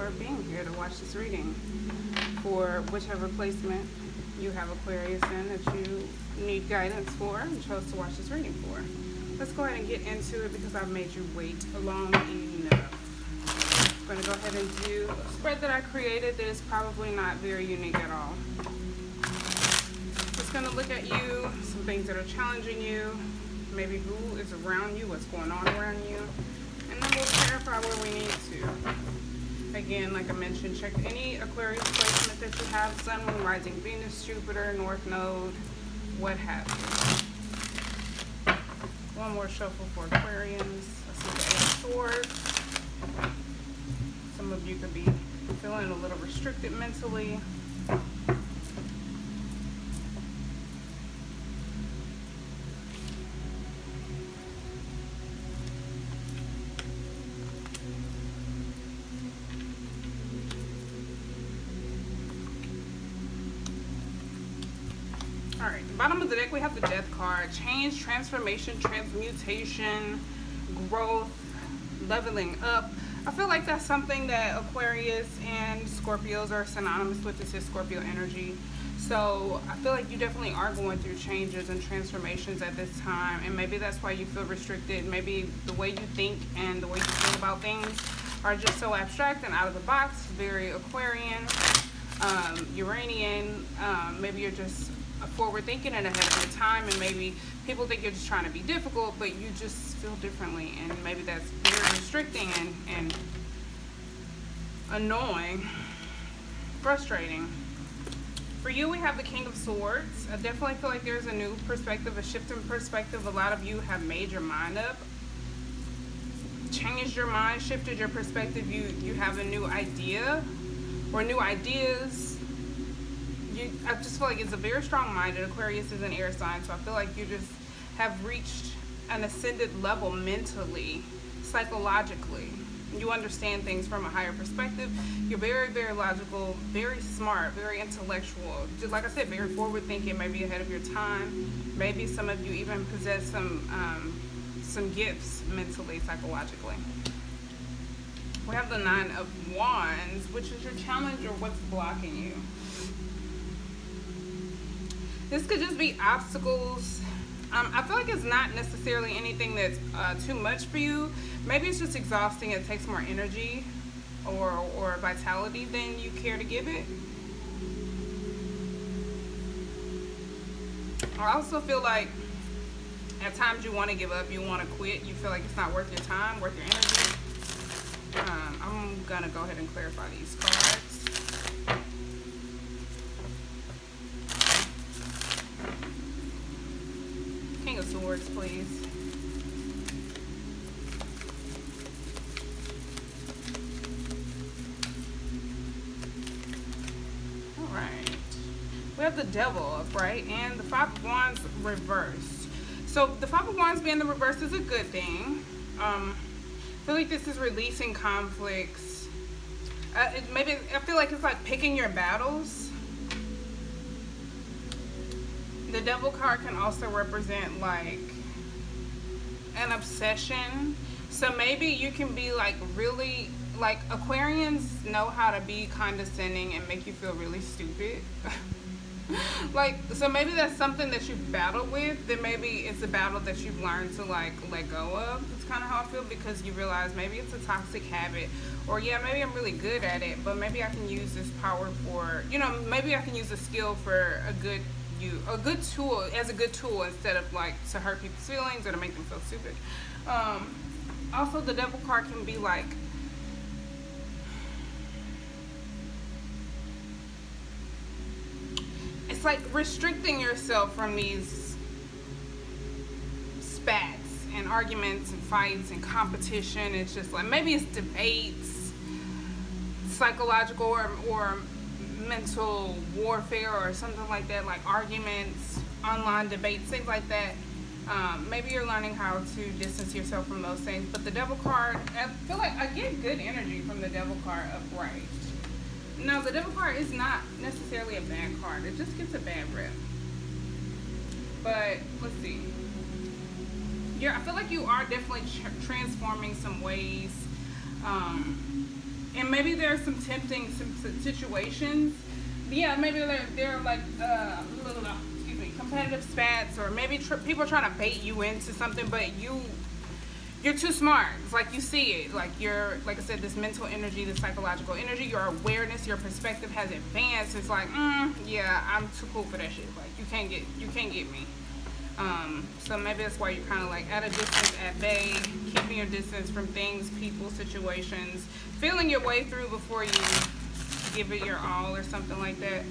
for being here to watch this reading for whichever placement you have Aquarius in that you need guidance for and chose to watch this reading for. Let's go ahead and get into it because I've made you wait long enough. I'm going to go ahead and do a spread that I created that is probably not very unique at all. Just going to look at you, some things that are challenging you, maybe who is around you, what's going on around you, and then we'll clarify where we need to. Again, like I mentioned, check any Aquarius placement that you have, Sun, Moon, Rising, Venus, Jupiter, North Node, what have you. One more shuffle for Aquarians. Let's see the Eight of Swords. Some of you could be feeling a little restricted mentally. Alright, the bottom of the deck we have the Death card. Change, transformation, transmutation, growth, leveling up. I feel like that's something that Aquarius and Scorpios are synonymous with. This is Scorpio energy. So I feel like you definitely are going through changes and transformations at this time. And maybe that's why you feel restricted. Maybe the way you think and the way you feel about things are just so abstract and out of the box. Very Aquarian, Uranian. Maybe you're just forward thinking and ahead of your time, and maybe people think you're just trying to be difficult, but you just feel differently, and maybe that's very restricting and annoying, frustrating. For you, we have the King of Swords. I definitely feel like there's a new perspective, a shift in perspective. A lot of you have made your mind up, changed your mind, shifted your perspective. You have a new idea or new ideas. I just feel like it's a very strong-minded. Aquarius is an air sign, so I feel like you just have reached an ascended level mentally, psychologically. You understand things from a higher perspective. You're very, very logical, very smart, very intellectual. Just like I said, very forward-thinking, maybe ahead of your time. Maybe some of you even possess some gifts mentally, psychologically. We have the Nine of Wands, which is your challenge or what's blocking you. This could just be obstacles. I feel like it's not necessarily anything that's too much for you. Maybe it's just exhausting. It takes more energy or vitality than you care to give it. I also feel like at times you want to give up. You want to quit. You feel like it's not worth your time, worth your energy. I'm going to go ahead and clarify these cards. King of Swords, please. All right. We have the Devil upright and the Five of Wands reversed. So the Five of Wands being the reverse is a good thing. I feel like this is releasing conflicts. Maybe I feel like it's like picking your battles. The Devil card can also represent like an obsession. So maybe you can be like really, like Aquarians know how to be condescending and make you feel really stupid. Like, so maybe that's something that you've battled with. Then maybe it's a battle that you've learned to like let go of. That's kind of how I feel, because you realize maybe it's a toxic habit, or yeah, maybe I'm really good at it, but maybe I can use this power for, you know, maybe I can use a skill for a good tool, as a good tool, instead of like to hurt people's feelings or to make them feel stupid. Also, the Devil card can be like, it's like restricting yourself from these spats and arguments and fights and competition. It's just like, maybe it's debates, psychological or mental warfare or something like that, like arguments, online debates, things like that. Maybe you're learning how to distance yourself from those things. But the Devil card, I feel like I get good energy from the Devil card upright. No, the Devil card is not necessarily a bad card. It just gets a bad rep. But let's see. I feel like you are definitely transforming some ways And maybe there's some tempting situations. Yeah, maybe they're like excuse me, competitive spats, or maybe people are trying to bait you into something, but you're too smart. It's like you see it. Like you're, like I said, this mental energy, this psychological energy, your awareness, your perspective has advanced. It's like, yeah, I'm too cool for that shit. Like you can't get me. So maybe that's why you're kind of like at a distance, at bay, keeping your distance from things, people, situations, feeling your way through before you give it your all or something like that.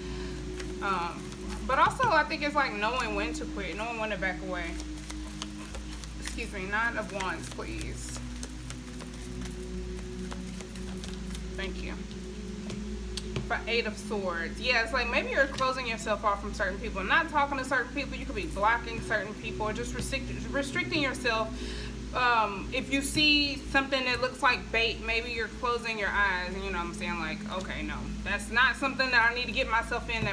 But also I think it's like knowing when to quit, knowing when to back away. Excuse me, 9 of Wands, please. Thank you. For 8 of Swords. Yeah, it's like maybe you're closing yourself off from certain people, not talking to certain people. You could be blocking certain people, or just restricting yourself. If you see something that looks like bait, maybe you're closing your eyes, and you know what I'm saying, like, okay, no, that's not something that I need to get myself in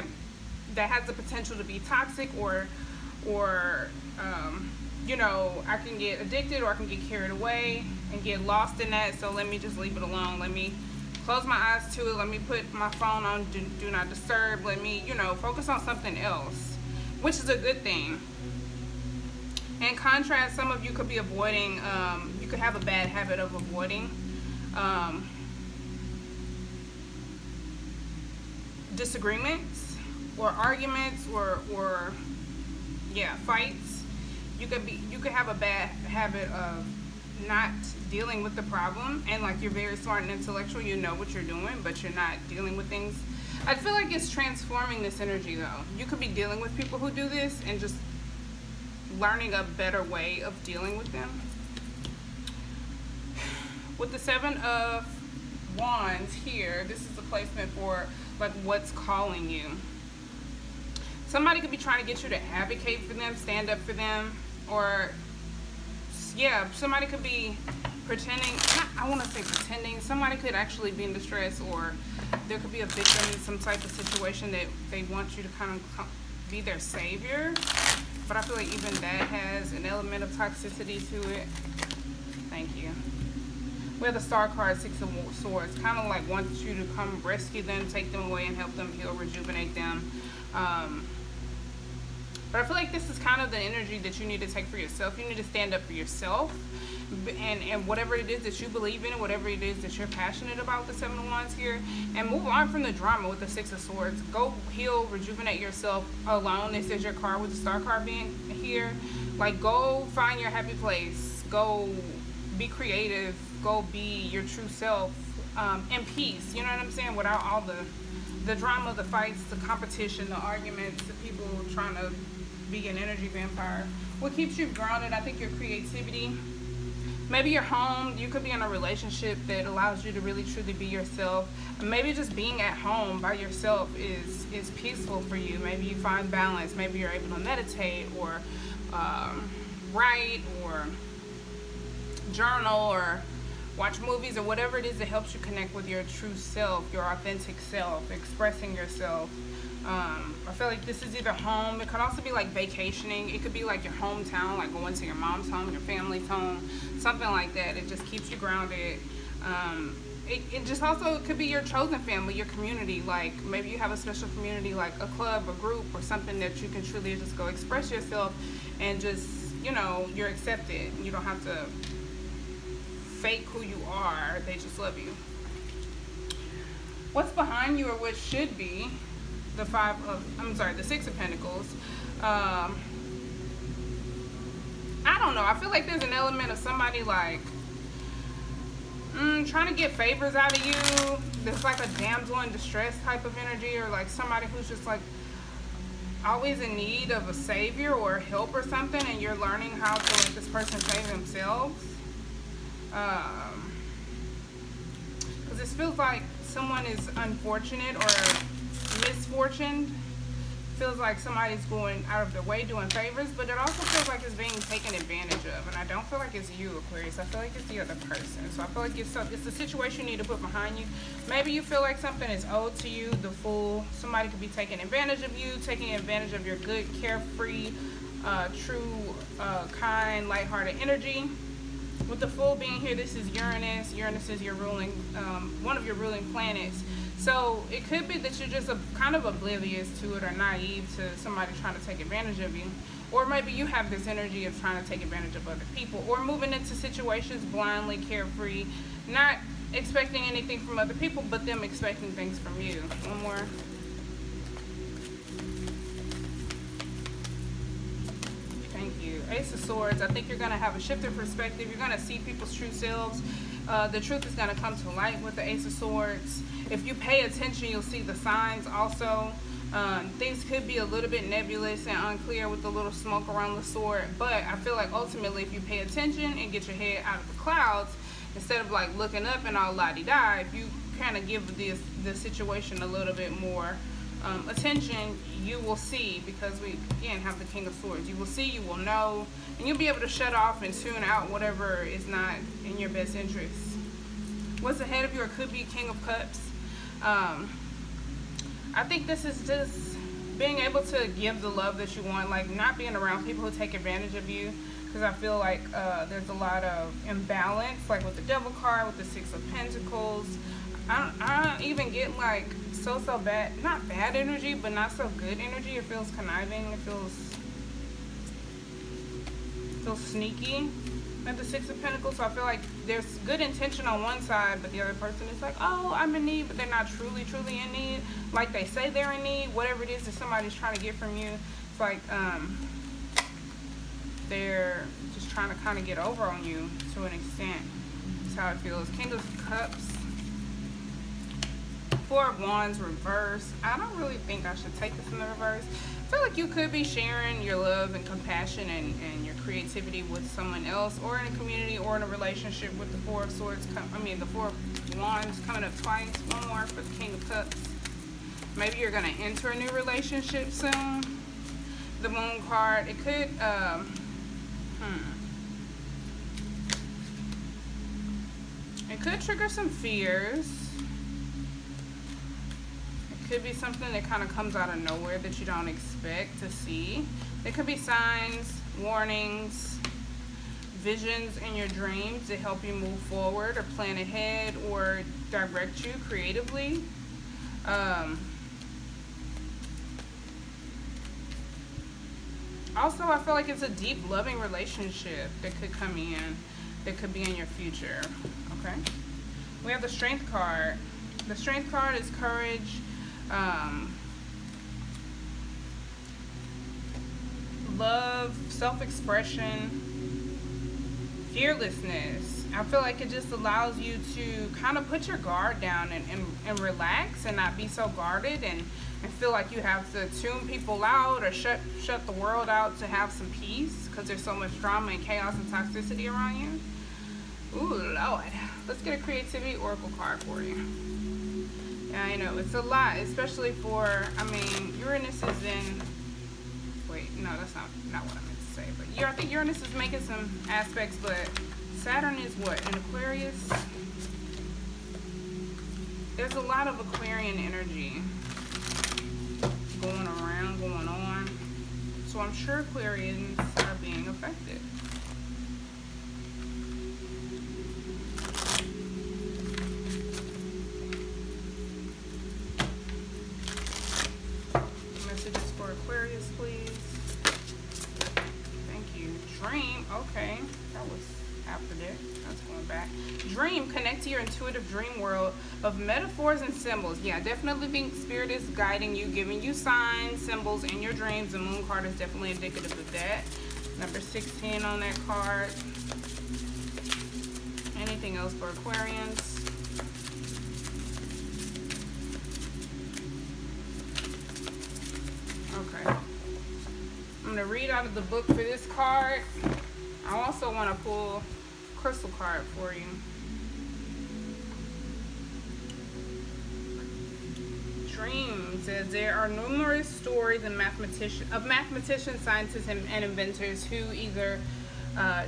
that has the potential to be toxic, or you know, I can get addicted, or I can get carried away and get lost in that. So let me just leave it alone. Let me close my eyes to it. Let me put my phone on do not disturb. Let me, you know, focus on something else, which is a good thing. In contrast, some of you could be avoiding, you could have a bad habit of avoiding disagreements or arguments or yeah, fights. You could have a bad habit of not dealing with the problem, and like you're very smart and intellectual, you know what you're doing, but you're not dealing with things. I feel like it's transforming this energy though. You could be dealing with people who do this and just learning a better way of dealing with them. With the 7 of Wands here, this is the placement for like what's calling you. Somebody could be trying to get you to advocate for them, stand up for them, or yeah, somebody could be pretending, I want to say pretending, somebody could actually be in distress, or there could be a victim in some type of situation that they want you to kind of be their savior. But I feel like even that has an element of toxicity to it. Thank you. We have the Star card, 6 of Swords, kind of like wants you to come rescue them, take them away, and help them heal, rejuvenate them. But I feel like this is kind of the energy that you need to take for yourself. You need to stand up for yourself, and whatever it is that you believe in, whatever it is that you're passionate about, the 7 of Wands here, and move on from the drama with the 6 of Swords. Go heal, rejuvenate yourself alone. This is your card with the Star card being here. Like, go find your happy place. Go be creative. Go be your true self in peace. You know what I'm saying? Without all the drama, the fights, the competition, the arguments, the people trying to be an energy vampire. What keeps you grounded? I think your creativity. Maybe you're home. You could be in a relationship that allows you to really truly be yourself. Maybe just being at home by yourself is peaceful for you. Maybe you find balance. Maybe you're able to meditate, or write, or journal, or watch movies, or whatever it is that helps you connect with your true self, your authentic self, expressing yourself. I feel like this is either home. It could also be like vacationing. It could be like your hometown, like going to your mom's home, your family's home, something like that. It just keeps you grounded. It just also could be your chosen family, your community. Like maybe you have a special community, like a club, a group, or something that you can truly just go express yourself, and just, you know, you're accepted. You don't have to fake who you are. They just love you. What's behind you, or what should be the 6 of Pentacles? I don't know. I feel like there's an element of somebody like trying to get favors out of you. There's like a damsel in distress type of energy, or like somebody who's just like always in need of a savior or help or something, and you're learning how to let this person save themselves. Because this feels like someone is unfortunate or misfortuned. Feels like somebody's going out of their way doing favors, but it also feels like it's being taken advantage of. And I don't feel like it's you, Aquarius. I feel like it's the other person. So I feel like it's a situation you need to put behind you. Maybe you feel like something is owed to you, the Fool. Somebody could be taking advantage of you, taking advantage of your good, carefree, true, kind, lighthearted energy. With the full being here, this is Uranus. Uranus is your ruling, one of your ruling planets. So it could be that you're just kind of oblivious to it or naive to somebody trying to take advantage of you. Or maybe you have this energy of trying to take advantage of other people, or moving into situations blindly, carefree, not expecting anything from other people, but them expecting things from you. One more. Thank you. Ace of Swords. I think you're going to have a shift in perspective. You're going to see people's true selves. The truth is going to come to light with the Ace of Swords. If you pay attention, you'll see the signs also. Things could be a little bit nebulous and unclear with the little smoke around the sword, but I feel like ultimately if you pay attention and get your head out of the clouds, instead of like looking up and all la-di-da, if you kind of give the situation a little bit more attention, you will see, because we again have the King of Swords. You will see, you will know, and you'll be able to shut off and tune out whatever is not in your best interest. What's ahead of you, or could be King of Cups. I think this is just being able to give the love that you want, like not being around people who take advantage of you, because I feel like there's a lot of imbalance, like with the Devil card, with the Six of Pentacles. I don't even get like so bad, not bad energy, but not so good energy. It feels conniving, it feels sneaky at the Six of Pentacles. So I feel like there's good intention on one side, but the other person is like, oh, I'm in need, but they're not truly in need. Like they say they're in need, whatever it is that somebody's trying to get from you. It's like they're just trying to kind of get over on you to an extent. That's how it feels. King of Cups. Four of Wands reverse. I don't really think I should take this in the reverse. I feel like you could be sharing your love and compassion and your creativity with someone else, or in a community, or in a relationship with the Four of Swords. The Four of Wands coming up twice. One more for the King of Cups. Maybe you're going to enter a new relationship soon. The Moon card. It could, it could trigger some fears. Could be something that kind of comes out of nowhere that you don't expect to see. There could be signs, warnings, visions in your dreams to help you move forward or plan ahead or direct you creatively. Also, I feel like it's a deep, loving relationship that could come in, that could be in your future. Okay. We have the Strength card. The Strength card is courage. Love, self-expression, fearlessness. I feel like it just allows you to kind of put your guard down and relax and not be so guarded and feel like you have to tune people out or shut the world out to have some peace, because there's so much drama and chaos and toxicity around you. Ooh, Lord. Let's get a creativity oracle card for you. Yeah, I know, it's a lot, especially for, Uranus is in, wait, no, that's not what I meant to say, but I think Uranus is making some aspects, but Saturn is what, in Aquarius? There's a lot of Aquarian energy going around, going on, so I'm sure Aquarians are being affected. Aquarius, please. Thank you. Dream. Okay. That was after that. That's going back. Dream. Connect to your intuitive dream world of metaphors and symbols. Yeah, I definitely think Spirit is guiding you, giving you signs, symbols in your dreams. The Moon card is definitely indicative of that. Number 16 on that card. Anything else for Aquarians? Okay, I'm going to read out of the book for this card. I also want to pull a crystal card for you. Dream says there are numerous stories of mathematicians, scientists, and inventors who either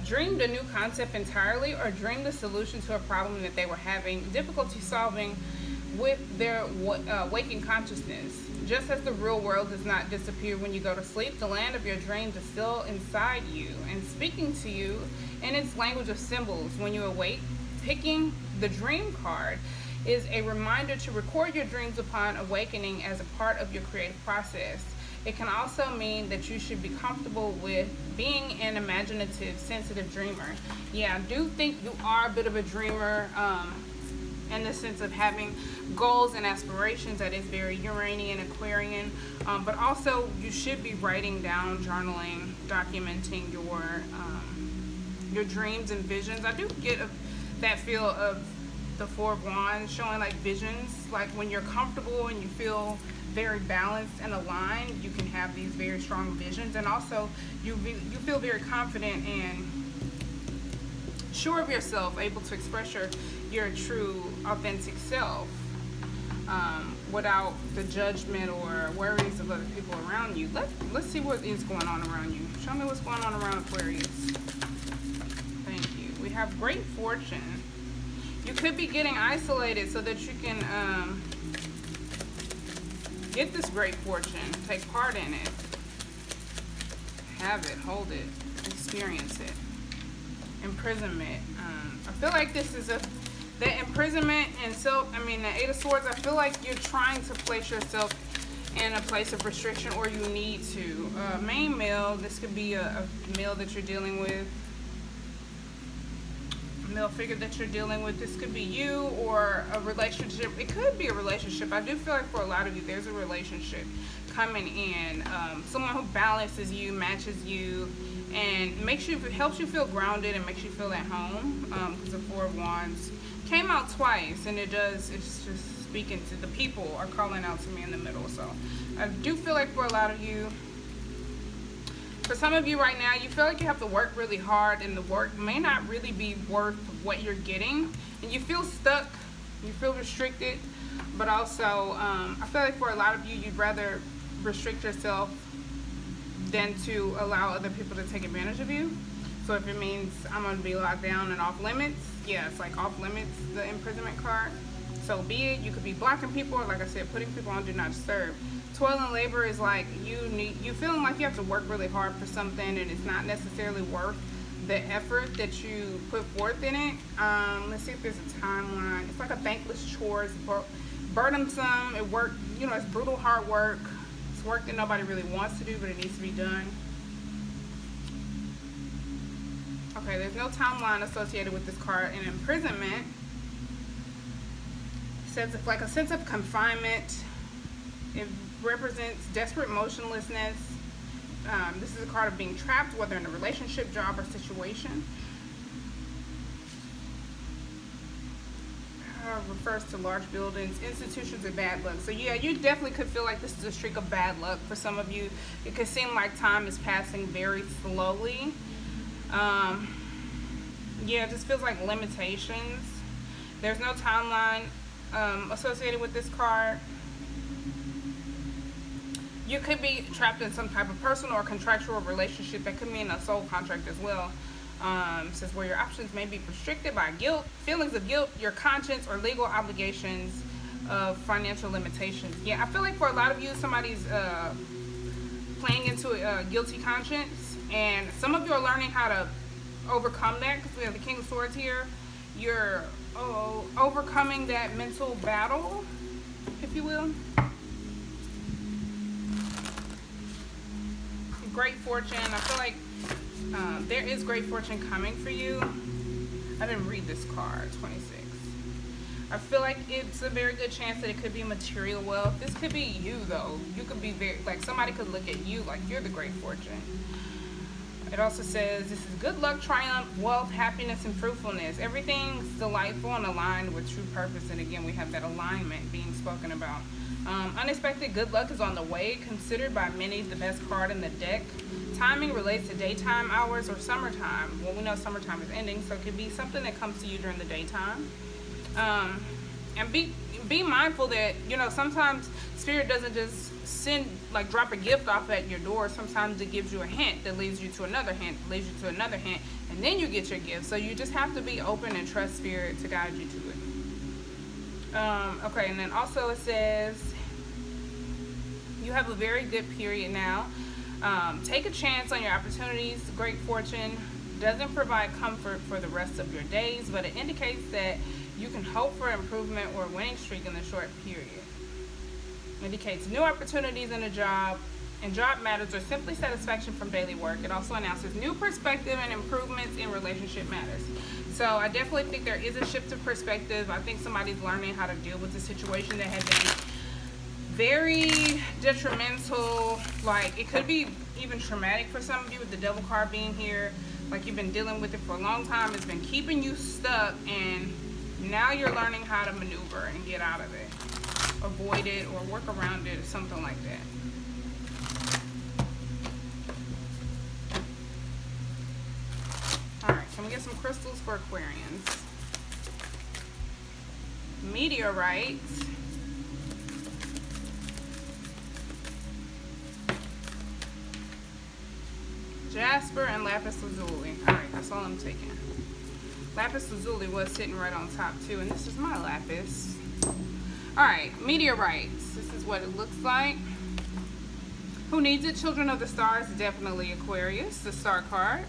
dreamed a new concept entirely or dreamed the solution to a problem that they were having difficulty solving with their waking consciousness. Just as the real world does not disappear when you go to sleep, the land of your dreams is still inside you and speaking to you in its language of symbols. When you awake, picking the dream card is a reminder to record your dreams upon awakening as a part of your creative process. It can also mean that you should be comfortable with being an imaginative, sensitive dreamer. Yeah, I do think you are a bit of a dreamer, in the sense of having goals and aspirations. That is very Uranian, Aquarian, but also you should be writing down, journaling, documenting your dreams and visions. I do get that feel of the Four of Wands showing like visions, like when you're comfortable and you feel very balanced and aligned, you can have these very strong visions, and also you feel very confident and sure of yourself, able to express your true authentic self, without the judgment or worries of other people around you. Let's see what is going on around you. Show me what's going on around Aquarius. Thank you. We have great fortune. You could be getting isolated so that you can get this great fortune, take part in it, have it, hold it, experience it. Imprisonment. I feel like this is the imprisonment and the Eight of Swords. I feel like you're trying to place yourself in a place of restriction, or you need to. Main male, this could be a male that you're dealing with, male figure that you're dealing with. This could be you or a relationship. It could be a relationship. I do feel like for a lot of you, there's a relationship coming in. Someone who balances you, matches you, and helps you feel grounded and makes you feel at home. Because the Four of Wands came out twice, and it's just speaking to the people are calling out to me in the middle. So I do feel like for a lot of you, for some of you right now, you feel like you have to work really hard, and the work may not really be worth what you're getting, and you feel stuck, you feel restricted. But also, I feel like for a lot of you, you'd rather restrict yourself than to allow other people to take advantage of you. So if it means I'm going to be locked down and off limits, yeah, it's like off limits, the imprisonment card. So be it. You could be blocking people, or like I said, putting people on do not disturb. Toil and labor is like you feeling like you have to work really hard for something, and it's not necessarily worth the effort that you put forth in it. Let's see if there's a timeline. It's like a thankless chore. It's burdensome. It's brutal hard work. It's work that nobody really wants to do, but it needs to be done. Okay, there's no timeline associated with this card. And imprisonment says it's like a sense of confinement. It represents desperate motionlessness. This is a card of being trapped, whether in a relationship, job, or situation. Refers to large buildings, institutions, and bad luck. So yeah, you definitely could feel like this is a streak of bad luck for some of you. It could seem like time is passing very slowly. Yeah, it just feels like limitations. There's no timeline associated with this card. You could be trapped in some type of personal or contractual relationship. That could mean a soul contract as well. Says where your options may be restricted by guilt, feelings of guilt, your conscience, or legal obligations of financial limitations. Yeah, I feel like for a lot of you, somebody's playing into a guilty conscience, and some of you are learning how to overcome that, because we have the King of Swords here. You're overcoming that mental battle, if you will. Great fortune. I feel like there is great fortune coming for you. I didn't read this card. 26. I feel like it's a very good chance that it could be material wealth. This could be you, though. You could be somebody could look at you like you're the great fortune. It also says this is good luck, triumph, wealth, happiness, and fruitfulness. Everything's delightful and aligned with true purpose. And again, we have that alignment being spoken about. Unexpected good luck is on the way, considered by many the best card in the deck. Timing relates to daytime hours or summertime. Well, we know summertime is ending, so it could be something that comes to you during the daytime. And be mindful that, sometimes Spirit doesn't just drop a gift off at your door. Sometimes it gives you a hint that leads you to another hint, leads you to another hint, and then you get your gift. So you just have to be open and trust Spirit to guide you to it. Okay, and then also it says You have a very good period now. Take a chance on your opportunities. Great fortune doesn't provide comfort for the rest of your days, but it indicates that you can hope for improvement or a winning streak in the short period. It indicates new opportunities in a job and job matters or simply satisfaction from daily work. It also announces new perspective and improvements in relationship matters. So I definitely think there is a shift of perspective. I think somebody's learning how to deal with the situation that has been very detrimental. Like, it could be even traumatic for some of you with the devil card being here. Like, you've been dealing with it for a long time. It's been keeping you stuck, and now you're learning how to maneuver and get out of it, avoid it, or work around it, or something like that. All right, can we get some crystals for Aquarians? Meteorite, jasper, and lapis lazuli. All right, that's all I'm taking. Lapis lazuli was sitting right on top too, and this is my lapis. All right, meteorites. This is what it looks like. Who needs it? Children of the stars, definitely Aquarius, the star card.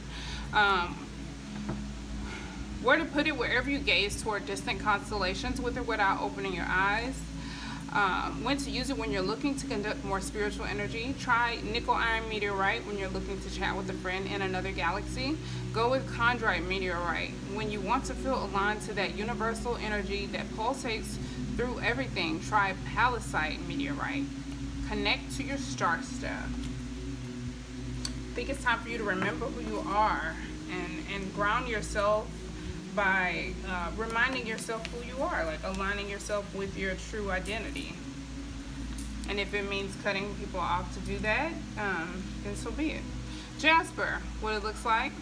Where to put it? Wherever you gaze toward distant constellations, with or without opening your eyes. When to use it? When you're looking to conduct more spiritual energy. Try nickel iron meteorite when you're looking to chat with a friend in another galaxy. Go with chondrite meteorite when you want to feel aligned to that universal energy that pulsates through everything. Try palisite meteorite. Connect to your star stuff. I think it's time for you to remember who you are and ground yourself by reminding yourself who you are, like aligning yourself with your true identity. And if it means cutting people off to do that, then so be it. Jasper, what it looks like.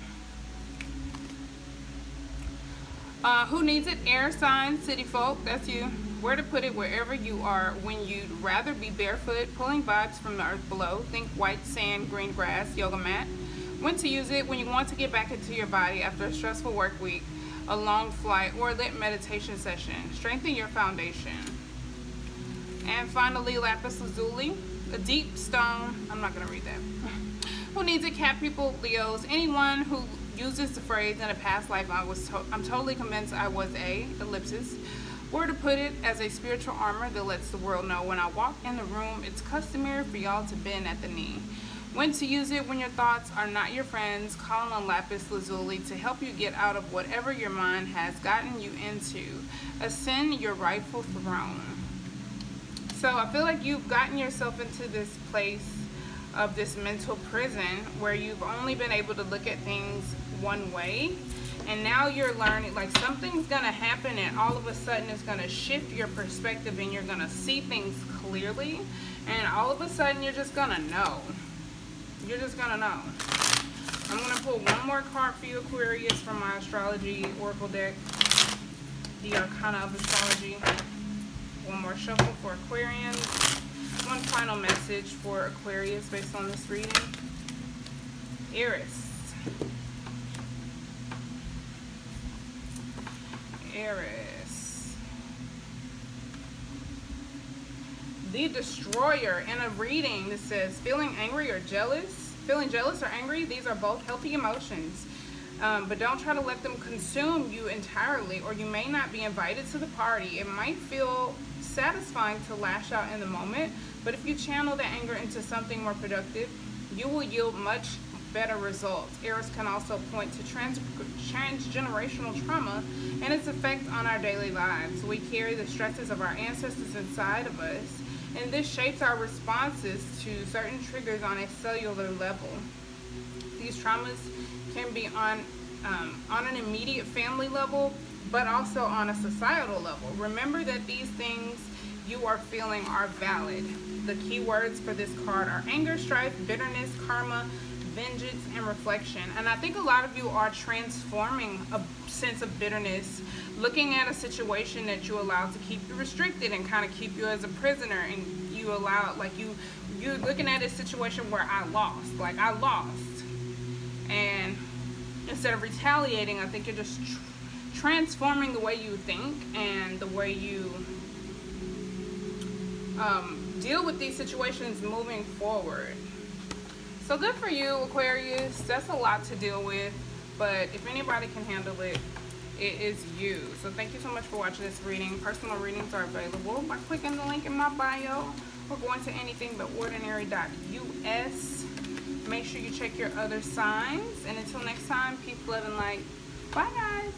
Who needs it? Air sign, city folk, that's you. Where to put it? Wherever you are when you'd rather be barefoot, pulling vibes from the earth below. Think white sand, green grass, yoga mat. When to use it? When you want to get back into your body after a stressful work week, a long flight, or a lit meditation session. Strengthen your foundation. And finally, lapis lazuli, a deep stone. I'm not going to read that. Who needs it? Cat people, Leos, anyone who uses the phrase in a past life, I'm totally convinced I was a ellipsis. Where to put it? As a spiritual armor that lets the world know when I walk in the room, it's customary for y'all to bend at the knee. When to use it? When your thoughts are not your friends, call on lapis lazuli to help you get out of whatever your mind has gotten you into. Ascend your rightful throne. So I feel like you've gotten yourself into this place of this mental prison where you've only been able to look at things one way, and now you're learning, like, something's gonna happen and all of a sudden it's gonna shift your perspective and you're gonna see things clearly, and all of a sudden you're just gonna know. You're just gonna know. I'm gonna pull one more card for you, Aquarius, from my astrology oracle deck, the Arcana of Astrology. One more shuffle for Aquarians. One final message for Aquarius based on this reading. Eris. Eris. The Destroyer. In a reading that says feeling angry or jealous. Feeling jealous or angry, these are both healthy emotions. But don't try to let them consume you entirely, or you may not be invited to the party. It might feel satisfying to lash out in the moment, but if you channel the anger into something more productive, you will yield much better results. Eris can also point to transgenerational trauma and its effect on our daily lives. We carry the stresses of our ancestors inside of us, and this shapes our responses to certain triggers on a cellular level. These traumas can be on an immediate family level, but also on a societal level. Remember that these things you are feeling are valid. The key words for this card are anger, strife, bitterness, karma, vengeance, and reflection. And I think a lot of you are transforming a sense of bitterness, looking at a situation that you allowed to keep you restricted and kind of keep you as a prisoner, and you allowed, like, you're looking at a situation where I lost, and instead of retaliating, I think you're just transforming the way you think and the way you deal with these situations moving forward. So good for you, Aquarius. That's a lot to deal with, but if anybody can handle it, it is you. So thank you so much for watching this reading. Personal readings are available by clicking the link in my bio or going to anythingbutordinary.us. Make sure you check your other signs, and until next time, peace, love, and light. Bye, guys.